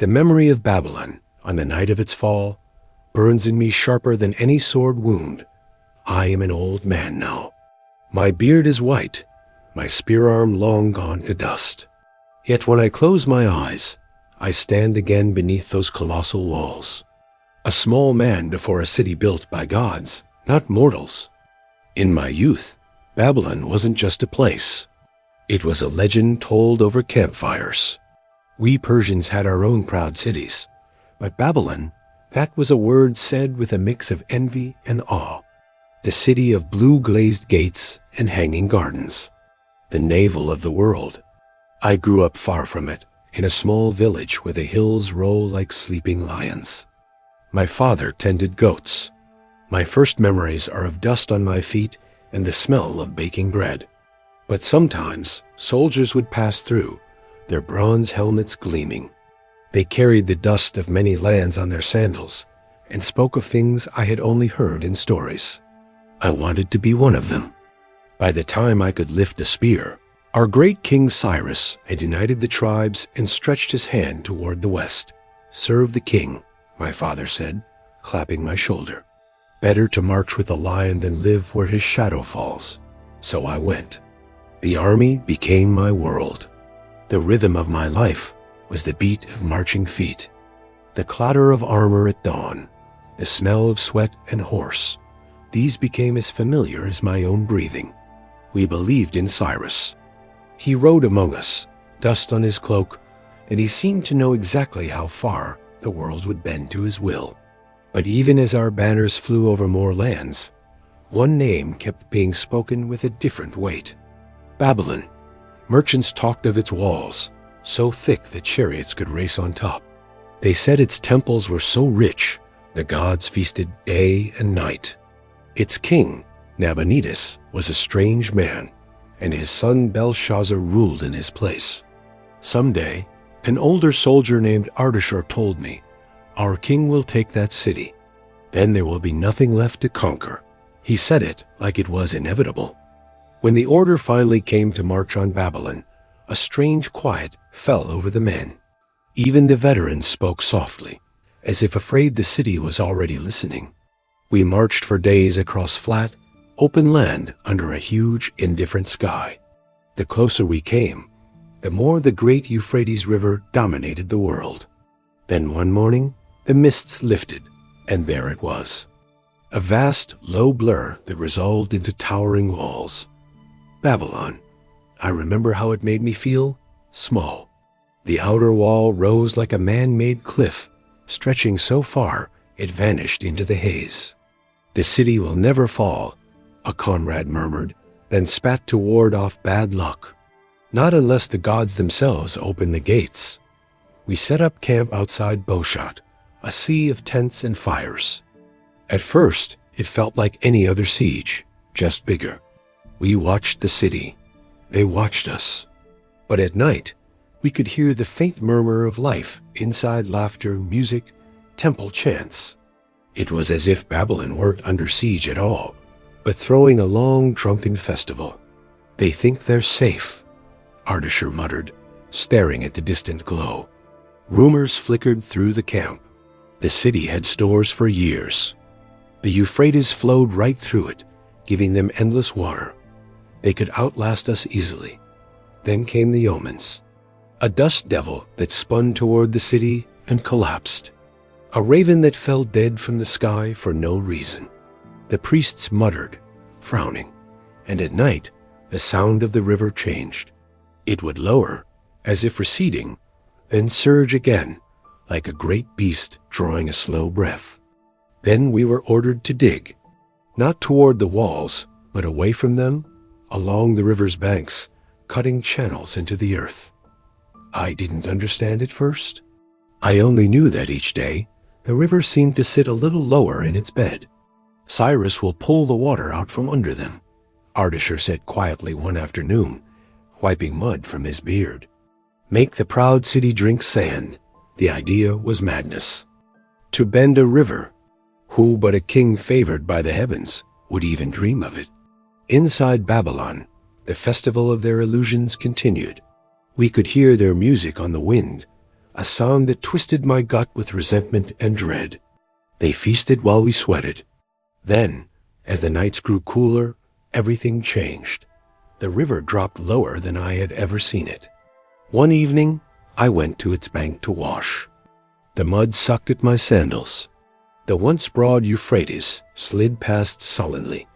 The memory of Babylon, on the night of its fall, burns in me sharper than any sword wound. I am an old man now. My beard is white, my spear arm long gone to dust. Yet when I close my eyes, I stand again beneath those colossal walls. A small man before a city built by gods, not mortals. In my youth, Babylon wasn't just a place. It was a legend told over campfires. We Persians had our own proud cities, but Babylon, that was a word said with a mix of envy and awe. The city of blue-glazed gates and hanging gardens. The navel of the world. I grew up far from it, in a small village where the hills roll like sleeping lions. My father tended goats. My first memories are of dust on my feet and the smell of baking bread. But sometimes soldiers would pass through, their bronze helmets gleaming. They carried the dust of many lands on their sandals and spoke of things I had only heard in stories. I wanted to be one of them. By the time I could lift a spear, our great King Cyrus had united the tribes and stretched his hand toward the west. "Serve the king," my father said, clapping my shoulder. "Better to march with a lion than live where his shadow falls." So I went. The army became my world. The rhythm of my life was the beat of marching feet, the clatter of armor at dawn, the smell of sweat and horse. These became as familiar as my own breathing. We believed in Cyrus. He rode among us, dust on his cloak, and he seemed to know exactly how far the world would bend to his will. But even as our banners flew over more lands, one name kept being spoken with a different weight. Babylon. Merchants talked of its walls, so thick that chariots could race on top. They said its temples were so rich, the gods feasted day and night. Its king, Nabonidus, was a strange man, and his son Belshazzar ruled in his place. Someday, an older soldier named Ardashir told me, "Our king will take that city. Then there will be nothing left to conquer." He said it like it was inevitable. When the order finally came to march on Babylon, a strange quiet fell over the men. Even the veterans spoke softly, as if afraid the city was already listening. We marched for days across flat, open land under a huge, indifferent sky. The closer we came, the more the great Euphrates River dominated the world. Then one morning, the mists lifted, and there it was. A vast, low blur that resolved into towering walls. Babylon. I remember how it made me feel small. The outer wall rose like a man-made cliff, stretching so far it vanished into the haze. "The city will never fall," a comrade murmured, then spat to ward off bad luck. "Not unless the gods themselves open the gates." We set up camp outside Bowshot, a sea of tents and fires. At first, it felt like any other siege, just bigger. We watched the city. They watched us. But at night, we could hear the faint murmur of life inside, laughter, music, temple chants. It was as if Babylon weren't under siege at all, but throwing a long, drunken festival. "They think they're safe," Ardashir muttered, staring at the distant glow. Rumors flickered through the camp. The city had stores for years. The Euphrates flowed right through it, giving them endless water. They could outlast us easily. Then came the omens. A dust devil that spun toward the city and collapsed. A raven that fell dead from the sky for no reason. The priests muttered, frowning, and at night the sound of the river changed. It would lower, as if receding, then surge again, like a great beast drawing a slow breath. Then we were ordered to dig, not toward the walls, but away from them, along the river's banks, cutting channels into the earth. I didn't understand at first. I only knew that each day, the river seemed to sit a little lower in its bed. "Cyrus will pull the water out from under them," Ardashir said quietly one afternoon, wiping mud from his beard. Make the proud city drink sand. The idea was madness. To bend a river, who but a king favored by the heavens would even dream of it? Inside Babylon, the festival of their illusions continued. We could hear their music on the wind, a sound that twisted my gut with resentment and dread. They feasted while we sweated. Then, as the nights grew cooler, everything changed. The river dropped lower than I had ever seen it. One evening, I went to its bank to wash. The mud sucked at my sandals. The once broad Euphrates slid past sullenly,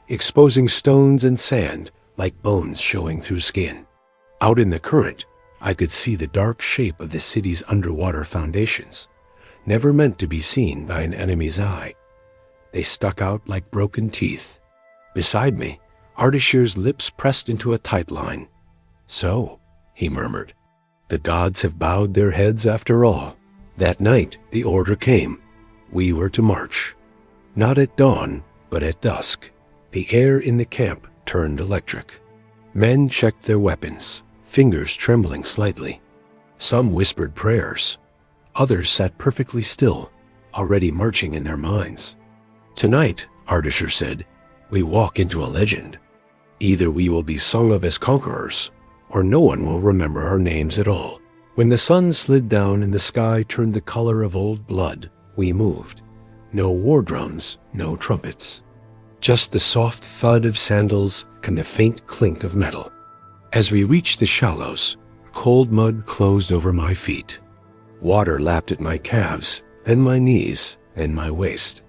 exposing stones and sand like bones showing through skin. Out in the current, I could see the dark shape of the city's underwater foundations, never meant to be seen by an enemy's eye. They stuck out like broken teeth. Beside me, Ardashir's lips pressed into a tight line. "So," he murmured, "the gods have bowed their heads after all." That night, the order came. We were to march. Not at dawn, but at dusk. The air in the camp turned electric. Men checked their weapons, fingers trembling slightly. Some whispered prayers. Others sat perfectly still, already marching in their minds. "Tonight," Ardashir said, "we walk into a legend. Either we will be sung of as conquerors, or no one will remember our names at all." When the sun slid down and the sky turned the color of old blood, we moved. No war drums, no trumpets. Just the soft thud of sandals and the faint clink of metal. As we reached the shallows, cold mud closed over my feet. Water lapped at my calves, then my knees, then my waist.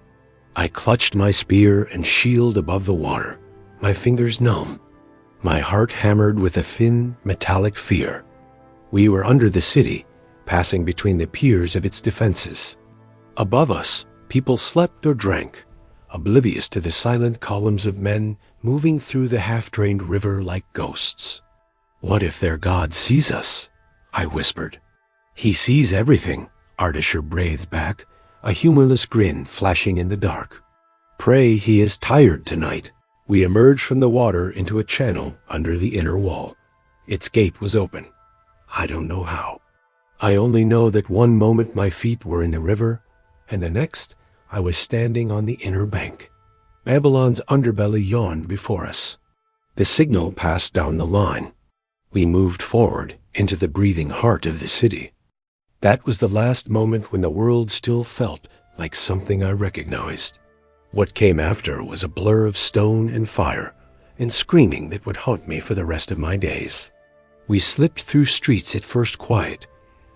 I clutched my spear and shield above the water, my fingers numb, my heart hammered with a thin, metallic fear. We were under the city, passing between the piers of its defenses. Above us, people slept or drank, oblivious to the silent columns of men moving through the half-drained river like ghosts. "What if their god sees us?" I whispered. "He sees everything," Ardashir breathed back, a humorless grin flashing in the dark. "Pray he is tired tonight." We emerged from the water into a channel under the inner wall. Its gate was open. I don't know how. I only know that one moment my feet were in the river, and the next I was standing on the inner bank. Babylon's underbelly yawned before us. The signal passed down the line. We moved forward into the breathing heart of the city. That was the last moment when the world still felt like something I recognized. What came after was a blur of stone and fire, and screaming that would haunt me for the rest of my days. We slipped through streets at first quiet,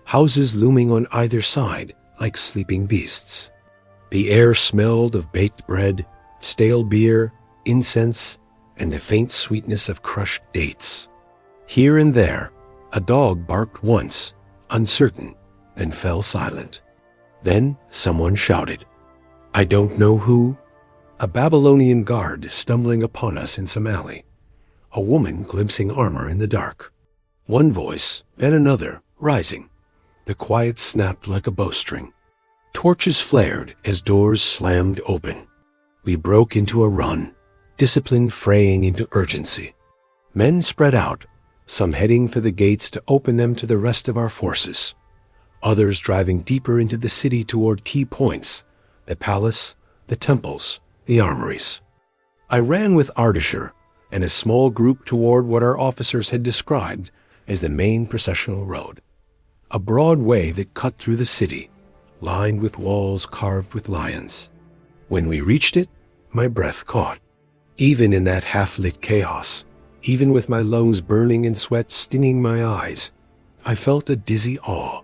houses looming on either side like sleeping beasts. The air smelled of baked bread, stale beer, incense, and the faint sweetness of crushed dates. Here and there, a dog barked once, uncertain, then fell silent. Then someone shouted. I don't know who. A Babylonian guard stumbling upon us in some alley. A woman glimpsing armor in the dark. One voice, then another, rising. The quiet snapped like a bowstring. Torches flared as doors slammed open. We broke into a run, discipline fraying into urgency. Men spread out, some heading for the gates to open them to the rest of our forces. Others driving deeper into the city toward key points, the palace, the temples, the armories. I ran with Ardashir and a small group toward what our officers had described as the main processional road, a broad way that cut through the city, lined with walls carved with lions. When we reached it, my breath caught. Even in that half-lit chaos, even with my lungs burning and sweat stinging my eyes, I felt a dizzy awe.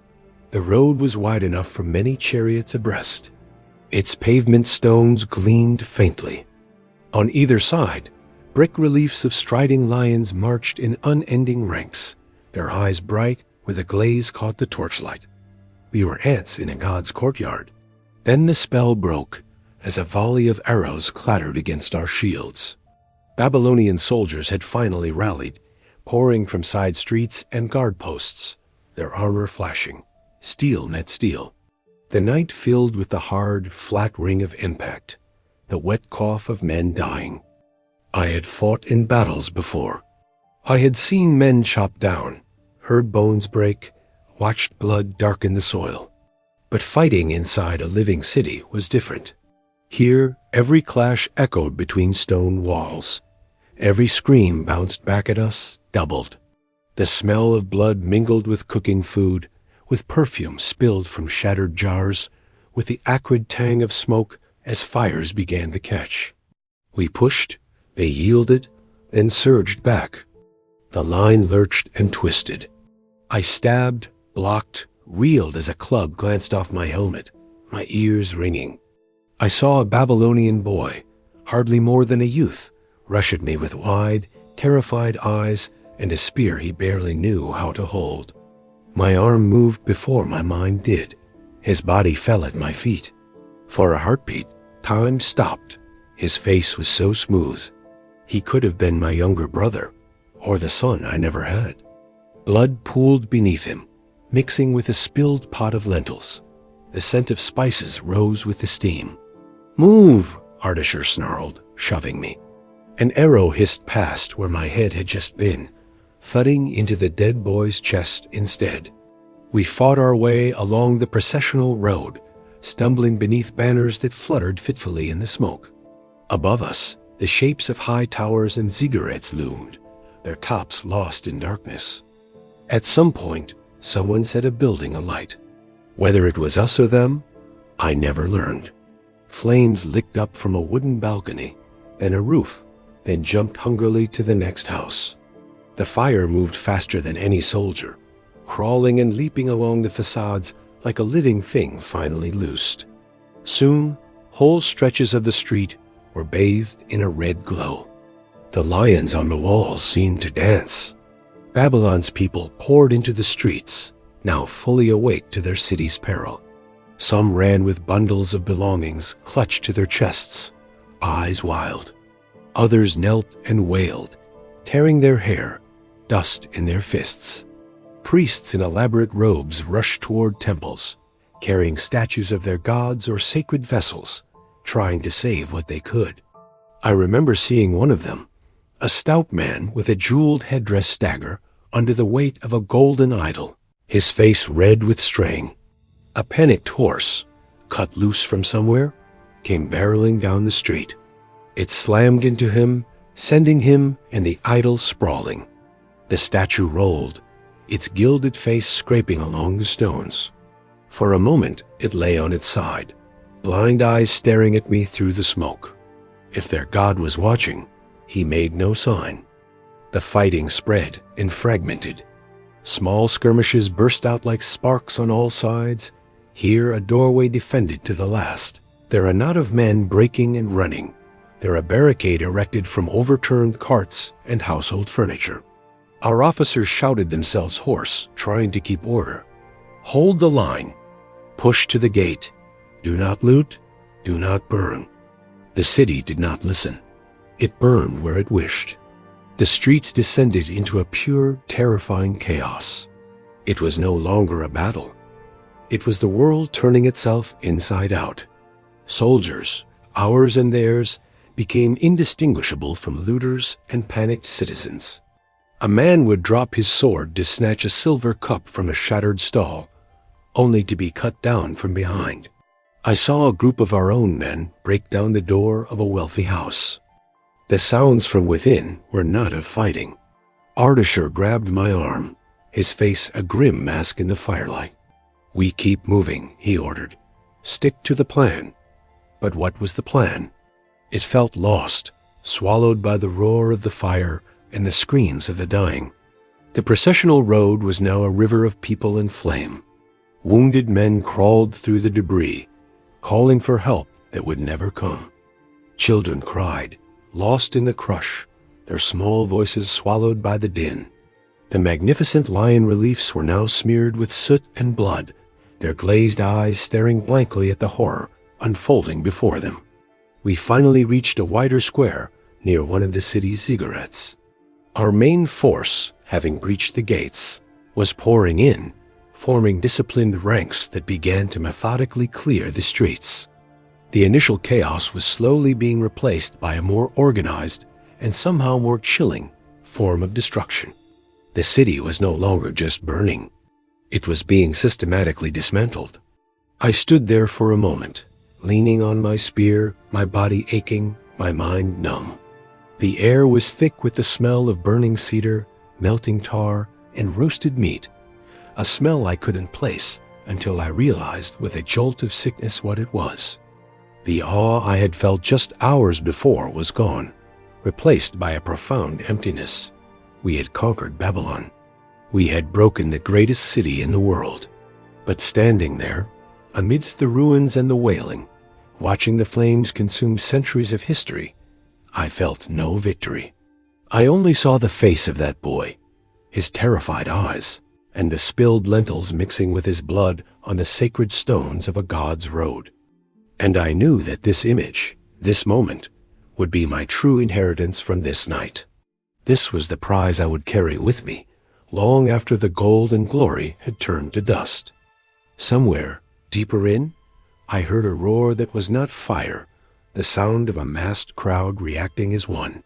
The road was wide enough for many chariots abreast. Its pavement stones gleamed faintly. On either side, brick reliefs of striding lions marched in unending ranks, their eyes bright where the glaze caught the torchlight. We were ants in a god's courtyard. Then the spell broke as a volley of arrows clattered against our shields. Babylonian soldiers had finally rallied, pouring from side streets and guard posts, their armor flashing, steel met steel. The night filled with the hard, flat ring of impact, the wet cough of men dying. I had fought in battles before. I had seen men chopped down, heard bones break, watched blood darken the soil. But fighting inside a living city was different. Here, every clash echoed between stone walls. Every scream bounced back at us, doubled. The smell of blood mingled with cooking food, with perfume spilled from shattered jars, with the acrid tang of smoke as fires began to catch. We pushed, they yielded, then surged back. The line lurched and twisted. I stabbed, blocked, reeled as a club glanced off my helmet, my ears ringing. I saw a Babylonian boy, hardly more than a youth, rush at me with wide, terrified eyes and a spear he barely knew how to hold. My arm moved before my mind did. His body fell at my feet. For a heartbeat, time stopped. His face was so smooth. He could have been my younger brother, or the son I never had. Blood pooled beneath him, mixing with a spilled pot of lentils. The scent of spices rose with the steam. "Move!" Ardashir snarled, shoving me. An arrow hissed past where my head had just been, thudding into the dead boy's chest instead. We fought our way along the processional road, stumbling beneath banners that fluttered fitfully in the smoke. Above us, the shapes of high towers and ziggurats loomed, their tops lost in darkness. At some point, someone set a building alight. Whether it was us or them, I never learned. Flames licked up from a wooden balcony, then a roof, then jumped hungrily to the next house. The fire moved faster than any soldier, crawling and leaping along the facades like a living thing finally loosed. Soon, whole stretches of the street were bathed in a red glow. The lions on the walls seemed to dance. Babylon's people poured into the streets, now fully awake to their city's peril. Some ran with bundles of belongings clutched to their chests, eyes wild. Others knelt and wailed, tearing their hair, dust in their fists. Priests in elaborate robes rushed toward temples, carrying statues of their gods or sacred vessels, trying to save what they could. I remember seeing one of them, a stout man with a jeweled headdress stagger under the weight of a golden idol, his face red with straying. A panicked horse, cut loose from somewhere, came barreling down the street. It slammed into him, sending him and the idol sprawling. The statue rolled, its gilded face scraping along the stones. For a moment it lay on its side, blind eyes staring at me through the smoke. If their god was watching, he made no sign. The fighting spread and fragmented. Small skirmishes burst out like sparks on all sides. Here a doorway defended to the last. There a knot of men breaking and running. There a barricade erected from overturned carts and household furniture. Our officers shouted themselves hoarse, trying to keep order. Hold the line. Push to the gate. Do not loot. Do not burn. The city did not listen. It burned where it wished. The streets descended into a pure, terrifying chaos. It was no longer a battle. It was the world turning itself inside out. Soldiers, ours and theirs, became indistinguishable from looters and panicked citizens. A man would drop his sword to snatch a silver cup from a shattered stall, only to be cut down from behind. I saw a group of our own men break down the door of a wealthy house. The sounds from within were not of fighting. Ardashir grabbed my arm, his face a grim mask in the firelight. "We keep moving," he ordered. "Stick to the plan." But what was the plan? It felt lost, swallowed by the roar of the fire and the screams of the dying. The processional road was now a river of people in flame. Wounded men crawled through the debris, calling for help that would never come. Children cried, lost in the crush, their small voices swallowed by the din. The magnificent lion reliefs were now smeared with soot and blood, their glazed eyes staring blankly at the horror unfolding before them. We finally reached a wider square near one of the city's ziggurats. Our main force, having breached the gates, was pouring in, forming disciplined ranks that began to methodically clear the streets. The initial chaos was slowly being replaced by a more organized and somehow more chilling form of destruction. The city was no longer just burning. It was being systematically dismantled. I stood there for a moment, leaning on my spear, my body aching, my mind numb. The air was thick with the smell of burning cedar, melting tar, and roasted meat, a smell I couldn't place until I realized with a jolt of sickness what it was. The awe I had felt just hours before was gone, replaced by a profound emptiness. We had conquered Babylon. We had broken the greatest city in the world. But standing there, amidst the ruins and the wailing, watching the flames consume centuries of history, I felt no victory. I only saw the face of that boy, his terrified eyes, and the spilled lentils mixing with his blood on the sacred stones of a god's road. And I knew that this image, this moment, would be my true inheritance from this night. This was the prize I would carry with me, long after the gold and glory had turned to dust. Somewhere, deeper in, I heard a roar that was not fire, the sound of a massed crowd reacting as one.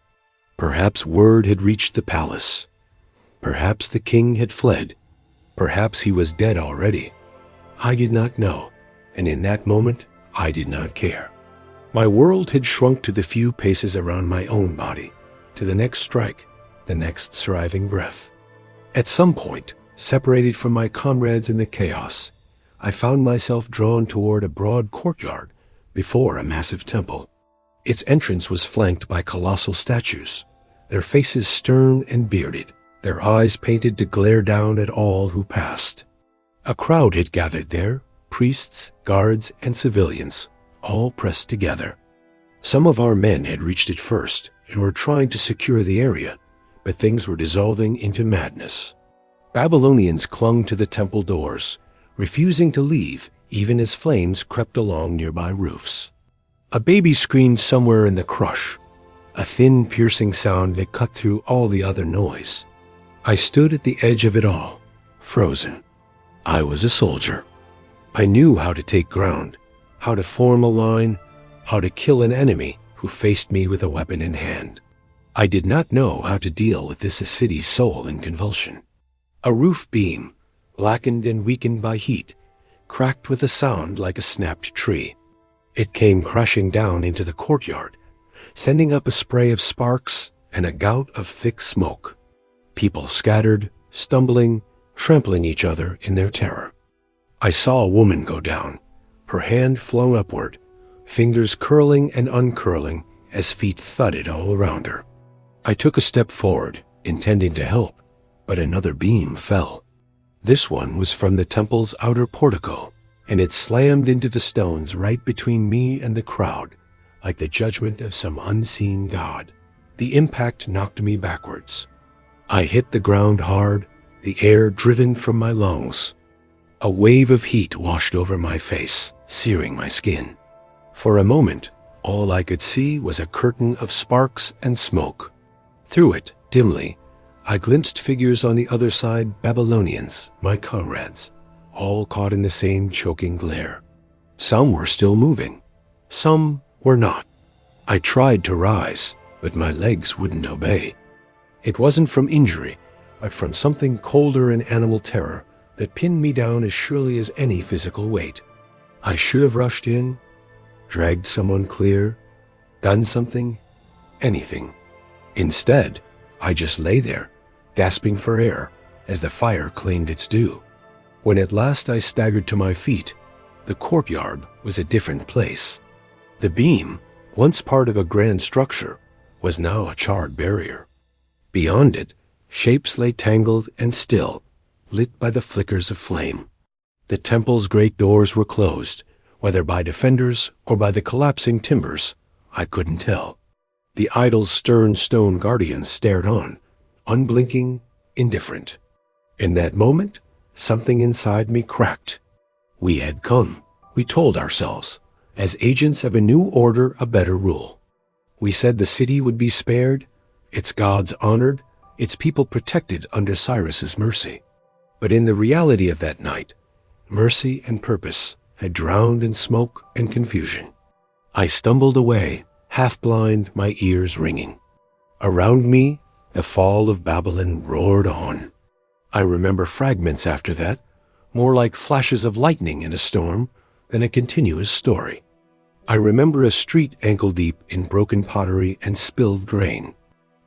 Perhaps word had reached the palace. Perhaps the king had fled. Perhaps he was dead already. I did not know, and in that moment, I did not care. My world had shrunk to the few paces around my own body, to the next strike, the next striving breath. At some point, separated from my comrades in the chaos, I found myself drawn toward a broad courtyard before a massive temple. Its entrance was flanked by colossal statues, their faces stern and bearded, their eyes painted to glare down at all who passed. A crowd had gathered there, priests, guards, and civilians, all pressed together. Some of our men had reached it first and were trying to secure the area, but things were dissolving into madness. Babylonians clung to the temple doors, refusing to leave even as flames crept along nearby roofs. A baby screamed somewhere in the crush, a thin, piercing sound that cut through all the other noise. I stood at the edge of it all, frozen. I was a soldier. I knew how to take ground, how to form a line, how to kill an enemy who faced me with a weapon in hand. I did not know how to deal with this city's soul in convulsion. A roof beam, blackened and weakened by heat, cracked with a sound like a snapped tree. It came crashing down into the courtyard, sending up a spray of sparks and a gout of thick smoke. People scattered, stumbling, trampling each other in their terror. I saw a woman go down, her hand flung upward, fingers curling and uncurling as feet thudded all around her. I took a step forward, intending to help, but another beam fell. This one was from the temple's outer portico, and it slammed into the stones right between me and the crowd, like the judgment of some unseen god. The impact knocked me backwards. I hit the ground hard, the air driven from my lungs. A wave of heat washed over my face, searing my skin. For a moment, all I could see was a curtain of sparks and smoke. Through it, dimly, I glimpsed figures on the other side, Babylonians, my comrades, all caught in the same choking glare. Some were still moving. Some were not. I tried to rise, but my legs wouldn't obey. It wasn't from injury, but from something colder in animal terror that pinned me down as surely as any physical weight. I should have rushed in, dragged someone clear, done something, anything. Instead, I just lay there, gasping for air, as the fire claimed its due. When at last I staggered to my feet, the courtyard was a different place. The beam, once part of a grand structure, was now a charred barrier. Beyond it, shapes lay tangled and still, lit by the flickers of flame. The temple's great doors were closed, whether by defenders or by the collapsing timbers, I couldn't tell. The idol's stern stone guardians stared on, unblinking, indifferent. In that moment, something inside me cracked. We had come, we told ourselves, as agents of a new order, a better rule. We said the city would be spared, its gods honored, its people protected under Cyrus's mercy. But in the reality of that night, mercy and purpose had drowned in smoke and confusion. I stumbled away, half blind, my ears ringing. Around me, the fall of Babylon roared on. I remember fragments after that, more like flashes of lightning in a storm than a continuous story. I remember a street ankle-deep in broken pottery and spilled grain.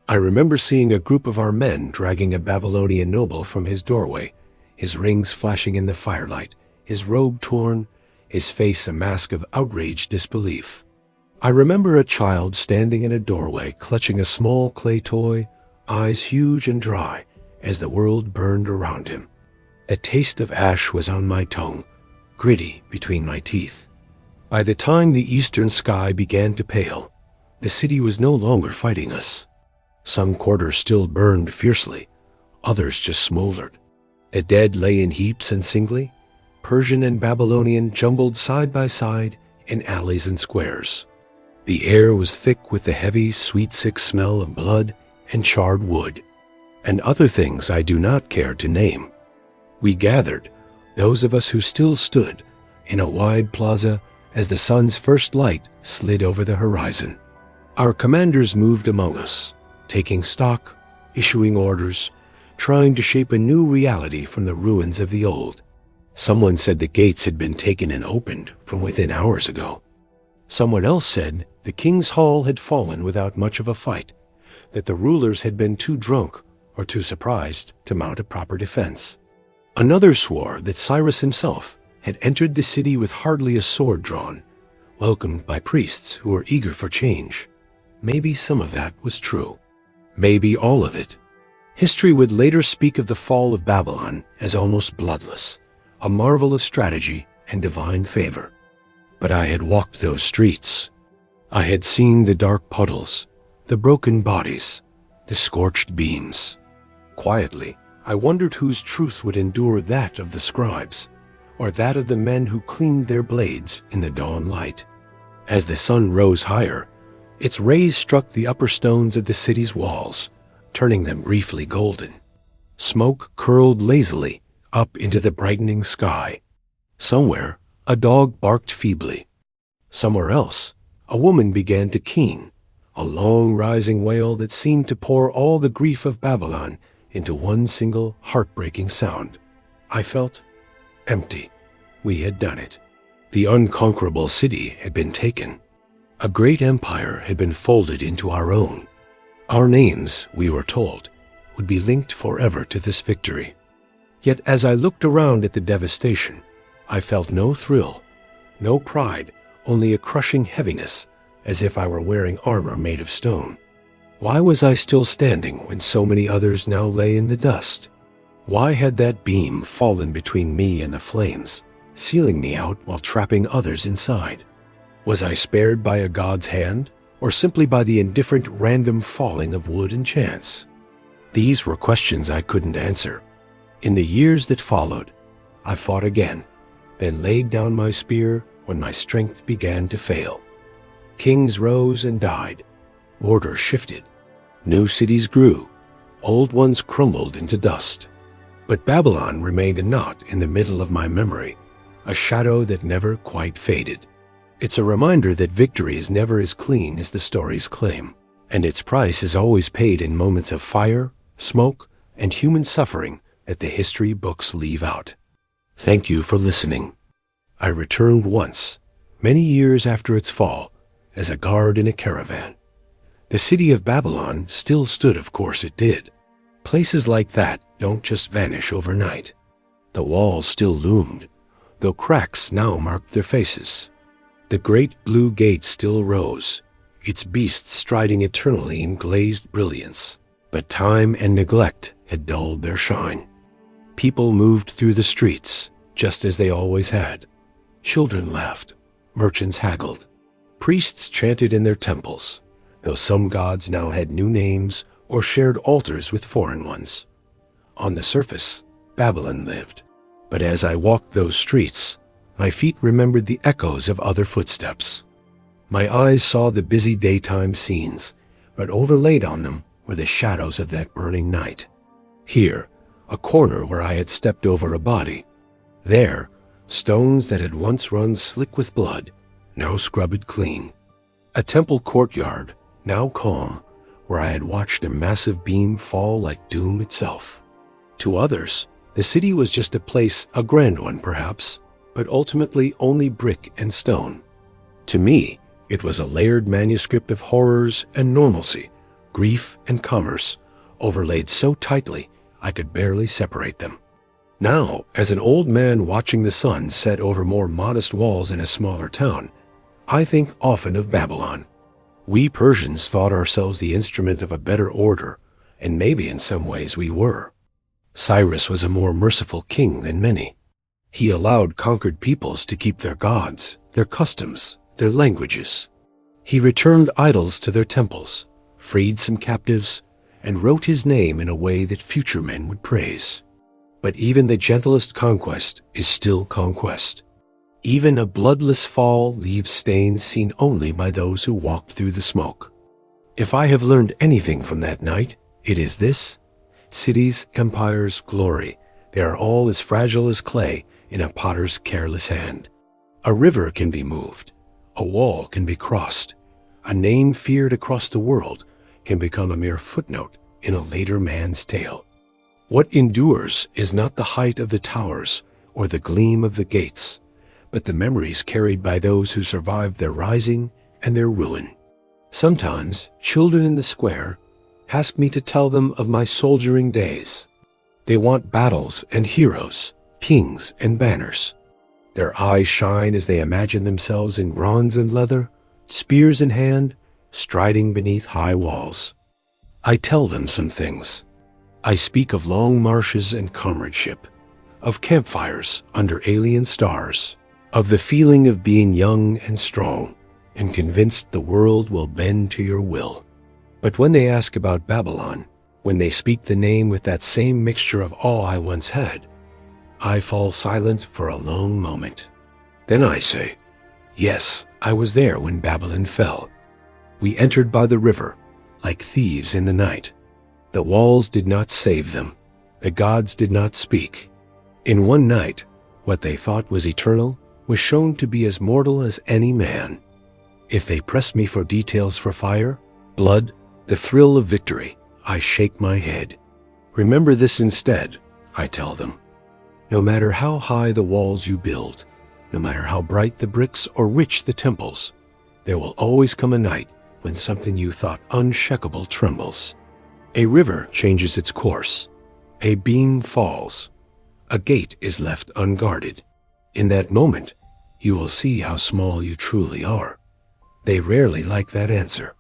I remember seeing a group of our men dragging a Babylonian noble from his doorway, his rings flashing in the firelight, his robe torn, his face a mask of outraged disbelief. I remember a child standing in a doorway clutching a small clay toy, eyes huge and dry as the world burned around him. A taste of ash was on my tongue, gritty between my teeth. By the time the eastern sky began to pale, the city was no longer fighting us. Some quarters still burned fiercely, others just smoldered. The dead lay in heaps and singly, Persian and Babylonian jumbled side by side in alleys and squares. The air was thick with the heavy, sweet-sick smell of blood and charred wood, and other things I do not care to name. We gathered, those of us who still stood, in a wide plaza as the sun's first light slid over the horizon. Our commanders moved among us, taking stock, issuing orders, trying to shape a new reality from the ruins of the old. Someone said the gates had been taken and opened from within hours ago. Someone else said the king's hall had fallen without much of a fight, that the rulers had been too drunk or too surprised to mount a proper defense. Another swore that Cyrus himself had entered the city with hardly a sword drawn, welcomed by priests who were eager for change. Maybe some of that was true. Maybe all of it. History would later speak of the fall of Babylon as almost bloodless, a marvel of strategy and divine favor. But I had walked those streets. I had seen the dark puddles, the broken bodies, the scorched beams. Quietly, I wondered whose truth would endure, that of the scribes, or that of the men who cleaned their blades in the dawn light. As the sun rose higher, its rays struck the upper stones of the city's walls, turning them briefly golden. Smoke curled lazily up into the brightening sky. Somewhere, a dog barked feebly. Somewhere else, a woman began to keen, a long rising wail that seemed to pour all the grief of Babylon into one single heartbreaking sound. I felt empty. We had done it. The unconquerable city had been taken. A great empire had been folded into our own. Our names, we were told, would be linked forever to this victory. Yet as I looked around at the devastation, I felt no thrill, no pride, only a crushing heaviness, as if I were wearing armor made of stone. Why was I still standing when so many others now lay in the dust? Why had that beam fallen between me and the flames, sealing me out while trapping others inside? Was I spared by a god's hand, or simply by the indifferent random falling of wood and chance? These were questions I couldn't answer. In the years that followed, I fought again, then laid down my spear when my strength began to fail. Kings rose and died. Order shifted. New cities grew. Old ones crumbled into dust. But Babylon remained a knot in the middle of my memory, a shadow that never quite faded. It's a reminder that victory is never as clean as the stories claim, and its price is always paid in moments of fire, smoke, and human suffering that the history books leave out. Thank you for listening. I returned once, many years after its fall, as a guard in a caravan. The city of Babylon still stood, of course it did. Places like that don't just vanish overnight. The walls still loomed, though cracks now marked their faces. The great blue gate still rose, its beasts striding eternally in glazed brilliance. But time and neglect had dulled their shine. People moved through the streets, just as they always had. Children laughed, merchants haggled, priests chanted in their temples, though some gods now had new names or shared altars with foreign ones. On the surface, Babylon lived, but as I walked those streets, my feet remembered the echoes of other footsteps. My eyes saw the busy daytime scenes, but overlaid on them were the shadows of that burning night. Here, a corner where I had stepped over a body. There, stones that had once run slick with blood, now scrubbed clean. A temple courtyard, now calm, where I had watched a massive beam fall like doom itself. To others, the city was just a place, a grand one perhaps, but ultimately only brick and stone. To me, it was a layered manuscript of horrors and normalcy, grief and commerce, overlaid so tightly I could barely separate them. Now, as an old man watching the sun set over more modest walls in a smaller town, I think often of Babylon. We Persians thought ourselves the instrument of a better order, and maybe in some ways we were. Cyrus was a more merciful king than many. He allowed conquered peoples to keep their gods, their customs, their languages. He returned idols to their temples, freed some captives, and wrote his name in a way that future men would praise. But even the gentlest conquest is still conquest. Even a bloodless fall leaves stains seen only by those who walked through the smoke. If I have learned anything from that night, it is this: cities, empires, glory, they are all as fragile as clay in a potter's careless hand. A river can be moved, a wall can be crossed, a name feared across the world can become a mere footnote in a later man's tale. What endures is not the height of the towers or the gleam of the gates, but the memories carried by those who survived their rising and their ruin. Sometimes children in the square ask me to tell them of my soldiering days. They want battles and heroes, kings and banners. Their eyes shine as they imagine themselves in bronze and leather, spears in hand, striding beneath high walls. I tell them some things. I speak of long marshes and comradeship, of campfires under alien stars, of the feeling of being young and strong, and convinced the world will bend to your will. But when they ask about Babylon, when they speak the name with that same mixture of awe I once had, I fall silent for a long moment. Then I say, yes, I was there when Babylon fell. We entered by the river, like thieves in the night. The walls did not save them. The gods did not speak. In one night, what they thought was eternal was shown to be as mortal as any man. If they press me for details for fire, blood, the thrill of victory, I shake my head. Remember this instead, I tell them. No matter how high the walls you build, no matter how bright the bricks or rich the temples, there will always come a night when something you thought unshakable trembles. A river changes its course. A beam falls. A gate is left unguarded. In that moment, you will see how small you truly are. They rarely like that answer.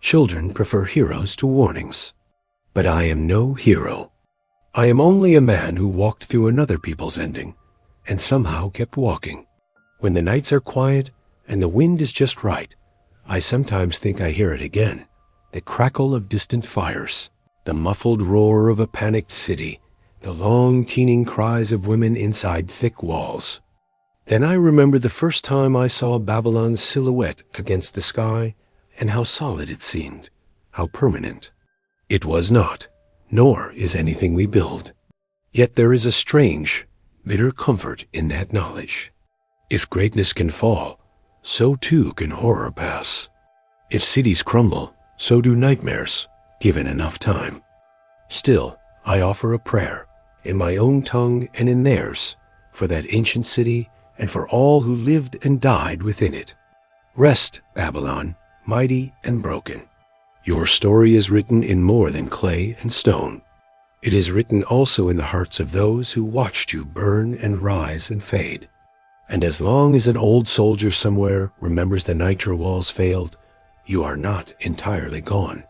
Children prefer heroes to warnings. But I am no hero. I am only a man who walked through another people's ending and somehow kept walking. When the nights are quiet and the wind is just right, I sometimes think I hear it again, the crackle of distant fires, the muffled roar of a panicked city, the long keening cries of women inside thick walls. Then I remember the first time I saw Babylon's silhouette against the sky and how solid it seemed, how permanent. It was not, nor is anything we build. Yet there is a strange, bitter comfort in that knowledge. If greatness can fall, so too can horror pass. If cities crumble, so do nightmares, given enough time. Still, I offer a prayer, in my own tongue and in theirs, for that ancient city and for all who lived and died within it. Rest, Babylon, mighty and broken. Your story is written in more than clay and stone. It is written also in the hearts of those who watched you burn and rise and fade. And as long as an old soldier somewhere remembers the night your walls failed, you are not entirely gone.